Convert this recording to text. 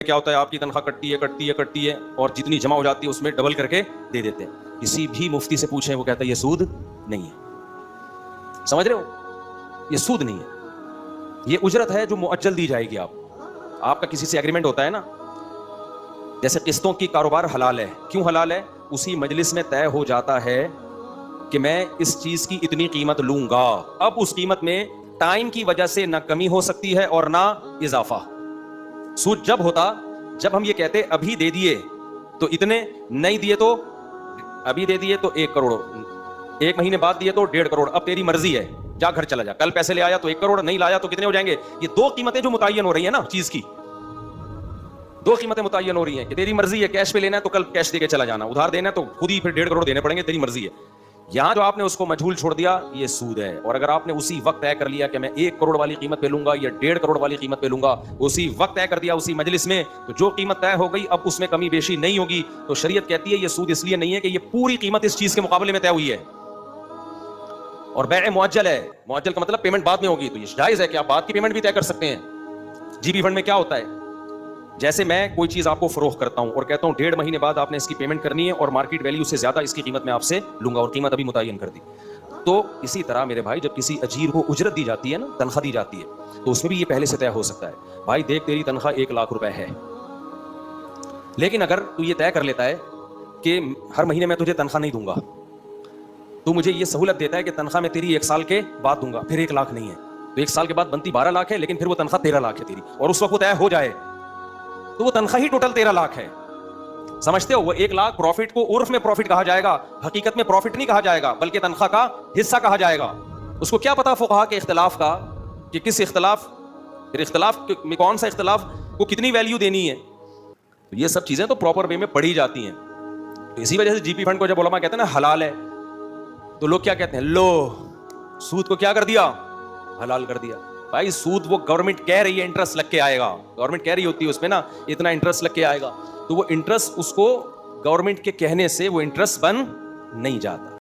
क्या होता है, आपकी तनख्वाह कटती है और जितनी जमा हो जाती है उसमें डबल करके दे देते हैं। किसी भी मुफ्ती से पूछें, वो कहता है ये सूद नहीं है। समझ रहे हो, ये सूद नहीं है, ये उजरत है जो मुअज्जल दी जाएगी। आपका किसी से एग्रीमेंट होता है ना, जैसे किस्तों की कारोबार हलाल है। क्यों हलाल है? उसी मजलिस में तय हो जाता है कि मैं इस चीज की इतनी कीमत लूंगा। अब उस कीमत में टाइम की वजह से ना कमी हो सकती है और ना इजाफा। सूद जब होता, जब हम ये कहते अभी दे दिए तो इतने, नहीं दिए तो अभी दे दिए तो 1 करोड़, 1 महीने बाद दिए तो 1.5 करोड़। अब तेरी मर्जी है, जा घर चला जा। कल पैसे ले आया तो 1 करोड़, नहीं लाया तो कितने हो जाएंगे? ये 2 कीमतें जो मुतय्यन हो रही है ना चीज की, 2 कीमतें मुतय्यन हो रही हैं कि तेरी मर्जी है, कैश पे लेना है तो कल कैश देके चला जाना, उधार देना है तो खुद ही फिर 1.5 करोड़ देने पड़ेंगे, तेरी मर्जी है। यहां जो आपने उसको मजहूल छोड़ दिया, ये सूद है। और अगर आपने उसी वक्त तय कर लिया कि मैं 1 करोड़ वाली कीमत पे लूंगा या 1.5 करोड़ वाली कीमत पे लूंगा, उसी वक्त तय कर दिया उसी मजलिस में, तो जो कीमत तय हो गई अब उसमें कमी बेशी नहीं होगी। तो शरीयत कहती है ये सूद इसलिए नहीं है कि ये पूरी कीमत इस चीज के मुकाबले में तय हुई है। और बै मुअज्जल है, मुअज्जल का मतलब पेमेंट बाद में होगी, तो ये जायज है कि आप बाद की पेमेंट भी तय कर सकते हैं। जीबी फंड में क्या होता है, जैसे मैं कोई चीज आपको फरोख्त करता हूं और कहता हूं 1.5 महीने बाद आपने इसकी पेमेंट करनी है और मार्केट वैल्यू से ज्यादा इसकी कीमत मैं आपसे लूंगा, और कीमत अभी मुतय्यन कर दी। तो इसी तरह मेरे भाई, जब किसी अजीर को उजरत दी जाती है ना, तनख्वाह दी जाती है, तो उसमें भी ये पहले से तय हो सकता है, भाई देख तेरी तनख्वाह 1 लाख रुपए है, लेकिन अगर तू ये तय कर लेता है कि हर महीने मैं तुझे तनख्वाह नहीं दूंगा, तू मुझे ये सहूलत देता है कि तनख्वाह मैं तेरी 1 साल के बाद दूंगा, फिर 1 लाख नहीं है तो 1 साल के बाद बनती 12 लाख है, लेकिन फिर वो तनख्वाह 13 लाख है तेरी, और उस वक्त वो तय हो जाए तो वो तनख्वाह ही टोटल 13 लाख है। समझते हो? वो 1 लाख प्रॉफिट को उर्फ में प्रॉफिट कहा जाएगा, हकीकत में प्रॉफिट नहीं कहा जाएगा, बल्कि तनख्वाह का हिस्सा कहा जाएगा। उसको क्या पता फुकहा के इख्तिलाफ का कि किस इख्तिलाफ, फिर इख्तिलाफ में कौन सा इख्तिलाफ को कितनी वैल्यू देनी है। तो ये सब चीजें तो प्रॉपर वे में पढ़ी जाती हैं। तो इसी वजह से जीपी फंड को जब उलमा कहते हैं ना हलाल है, तो लोग क्या कहते हैं, लो सूद को क्या कर दिया, हलाल कर दिया। भाई सूद वो गवर्नमेंट कह रही है इंटरेस्ट लग के आएगा, गवर्नमेंट कह रही होती है उसमें ना इतना इंटरेस्ट लग के आएगा, तो वो इंटरेस्ट उसको गवर्नमेंट के कहने से वो इंटरेस्ट बन नहीं जाता।